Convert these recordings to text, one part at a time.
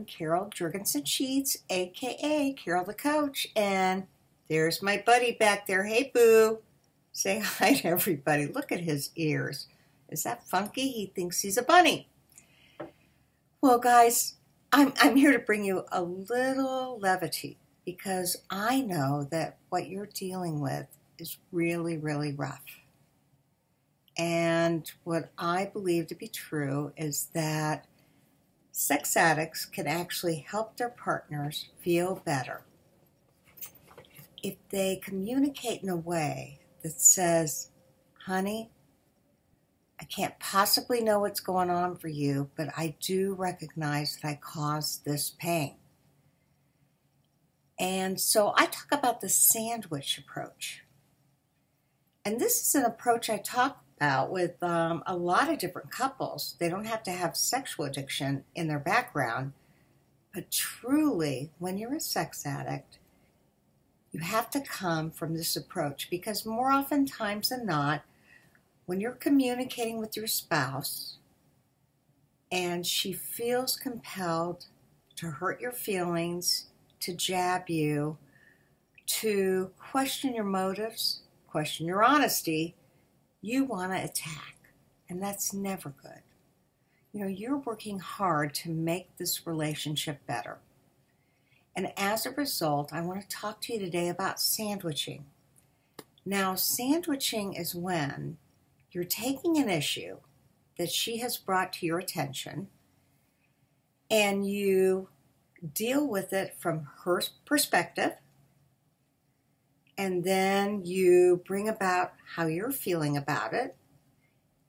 Carol Jurgensen-Sheets, aka Carol the Coach, and there's my buddy back there. Hey, boo. Say hi to everybody. Look at his ears. Is that funky? He thinks he's a bunny. Well, guys, I'm here to bring you a little levity because I know that what you're dealing with is really, really rough. And what I believe to be true is that sex addicts can actually help their partners feel better if they communicate in a way that says, honey, I can't possibly know what's going on for you, but I do recognize that I caused this pain. And so I talk about the sandwich approach. And this is an approach I talk about with a lot of different couples. They don't have to have sexual addiction in their background, but truly, when you're a sex addict, you have to come from this approach because more often times than not, when you're communicating with your spouse and she feels compelled to hurt your feelings, to jab you, to question your motives, question your honesty, you want to attack, and that's never good. You know, you're working hard to make this relationship better. And as a result, I want to talk to you today about sandwiching. Now, sandwiching is when you're taking an issue that she has brought to your attention and you deal with it from her perspective, and then you bring about how you're feeling about it,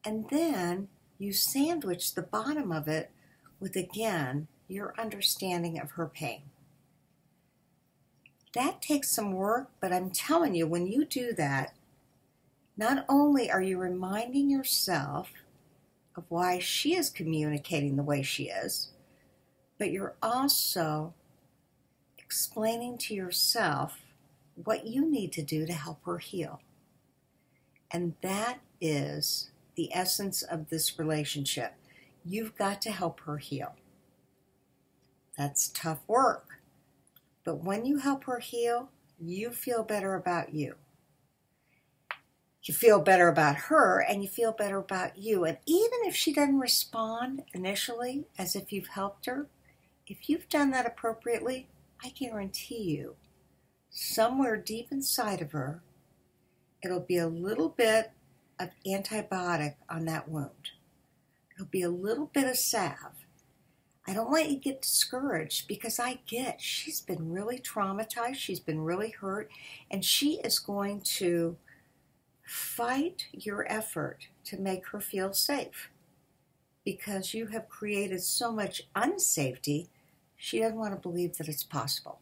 and then you sandwich the bottom of it with, again, your understanding of her pain. That takes some work, but I'm telling you, when you do that, not only are you reminding yourself of why she is communicating the way she is, but you're also explaining to yourself what you need to do to help her heal. And that is the essence of this relationship. You've got to help her heal. That's tough work. But when you help her heal, you feel better about you. You feel better about her and you feel better about you. And even if she doesn't respond initially as if you've helped her, if you've done that appropriately, I guarantee you, somewhere deep inside of her, it'll be a little bit of antibiotic on that wound. It'll be a little bit of salve. I don't want you to get discouraged because I get she's been really traumatized, she's been really hurt, and she is going to fight your effort to make her feel safe because you have created so much unsafety, she doesn't want to believe that it's possible.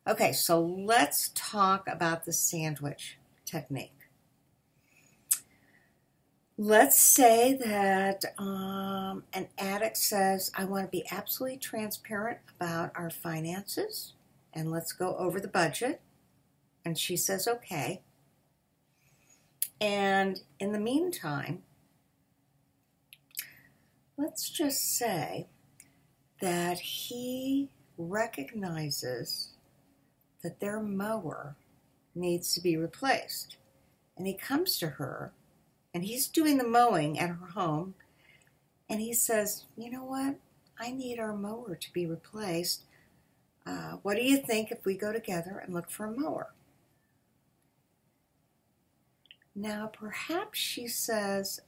Okay, so let's talk about the sandwich technique. Let's say that an addict says, I want to be absolutely transparent about our finances, and let's go over the budget. And she says, okay. And in the meantime, let's just say that he recognizes that their mower needs to be replaced. And he comes to her, and he's doing the mowing at her home, and he says, you know what? I need our mower to be replaced. What do you think if we go together and look for a mower? Now, perhaps she says,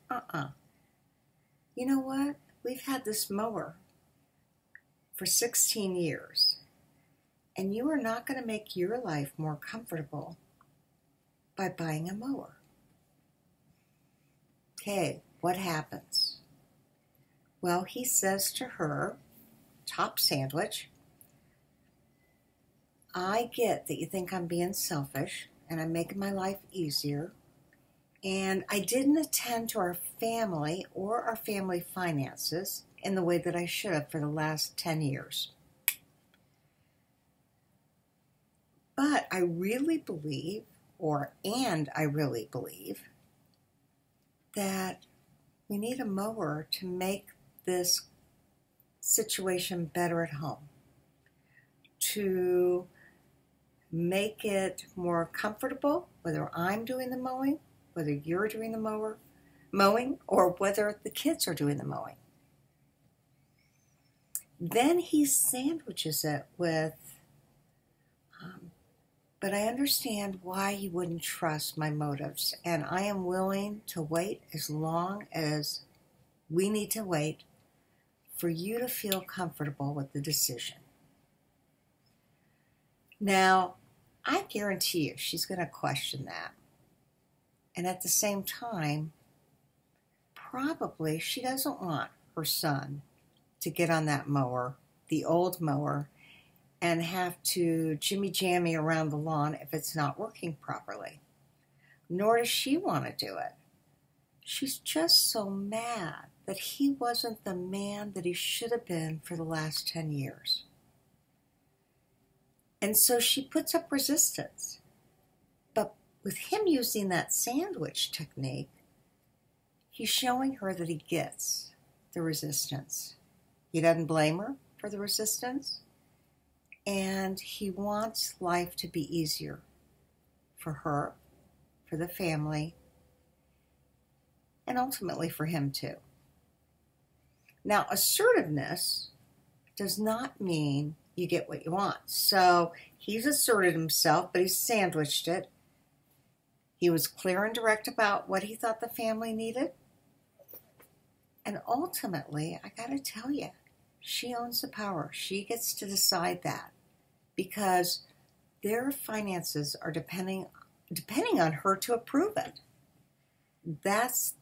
you know what? We've had this mower for 16 years, and you are not going to make your life more comfortable by buying a mower. Okay, what happens? Well, he says to her, top sandwich, I get that you think I'm being selfish and I'm making my life easier, and I didn't attend to our family or our family finances in the way that I should have for the last 10 years. But I really believe, I really believe, that we need a mower to make this situation better at home, to make it more comfortable, whether I'm doing the mowing, whether you're doing the mowing, or whether the kids are doing the mowing. Then he sandwiches it with, but I understand why you wouldn't trust my motives, and I am willing to wait as long as we need to wait for you to feel comfortable with the decision. Now, I guarantee you she's going to question that. And at the same time, probably she doesn't want her son to get on that mower, the old mower, and have to jimmy-jammy around the lawn if it's not working properly. Nor does she want to do it. She's just so mad that he wasn't the man that he should have been for the last 10 years. And so she puts up resistance. But with him using that sandwich technique, he's showing her that he gets the resistance. He doesn't blame her for the resistance. And he wants life to be easier for her, for the family, and ultimately for him too. Now, assertiveness does not mean you get what you want. So he's asserted himself, but he sandwiched it. He was clear and direct about what he thought the family needed. And ultimately, I got to tell you, she owns the power. She gets to decide that because their finances are depending on her to approve it. That's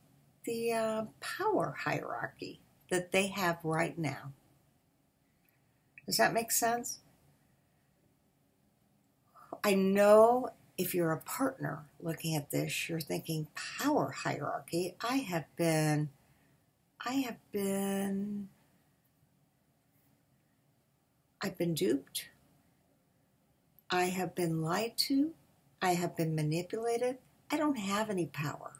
the power hierarchy that they have right now. Does that make sense? I know if you're a partner looking at this, you're thinking power hierarchy. I've been duped. I have been lied to. I have been manipulated. I don't have any power.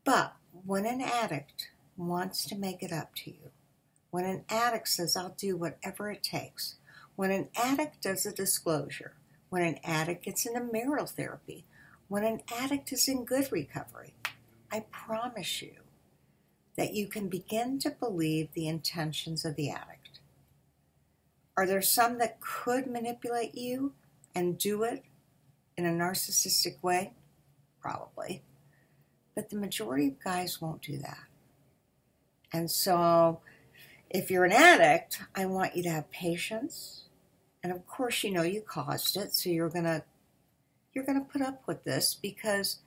But when an addict wants to make it up to you, when an addict says, I'll do whatever it takes, when an addict does a disclosure, when an addict gets into marital therapy, when an addict is in good recovery, I promise you that you can begin to believe the intentions of the addict. Are there some that could manipulate you and do it in a narcissistic way? Probably. But the majority of guys won't do that. And so if you're an addict, I want you to have patience. And of course, you know you caused it, so you're gonna put up with this because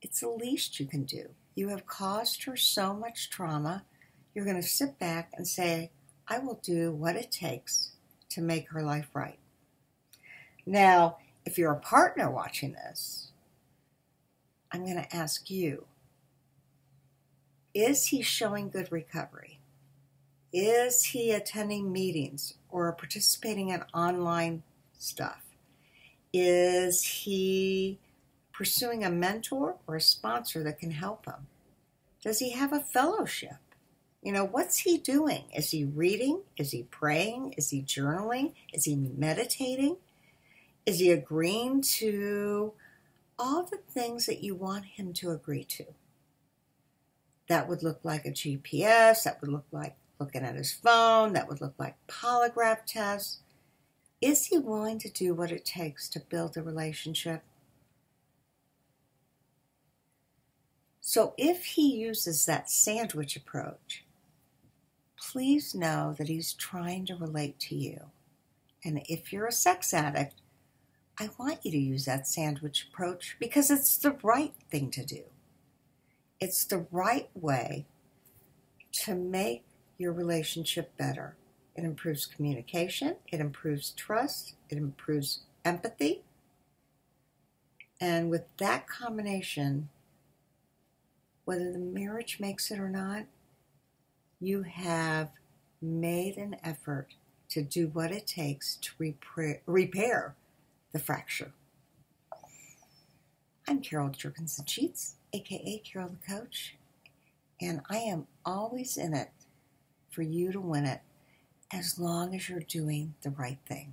it's the least you can do. You have caused her so much trauma. You're going to sit back and say, I will do what it takes to make her life right. Now, if you're a partner watching this, I'm going to ask you, is he showing good recovery? Is he attending meetings or participating in online stuff? Is he pursuing a mentor or a sponsor that can help him? Does he have a fellowship? You know, what's he doing? Is he reading? Is he praying? Is he journaling? Is he meditating? Is he agreeing to all the things that you want him to agree to? That would look like a GPS. That would look like looking at his phone. That would look like polygraph tests. Is he willing to do what it takes to build a relationship? So if he uses that sandwich approach, please know that he's trying to relate to you. And if you're a sex addict, I want you to use that sandwich approach because it's the right thing to do. It's the right way to make your relationship better. It improves communication, it improves trust, it improves empathy. And with that combination, whether the marriage makes it or not, you have made an effort to do what it takes to repair the fracture. I'm Carol Jurgensen-Sheets, aka Carol the Coach, and I am always in it for you to win it as long as you're doing the right thing.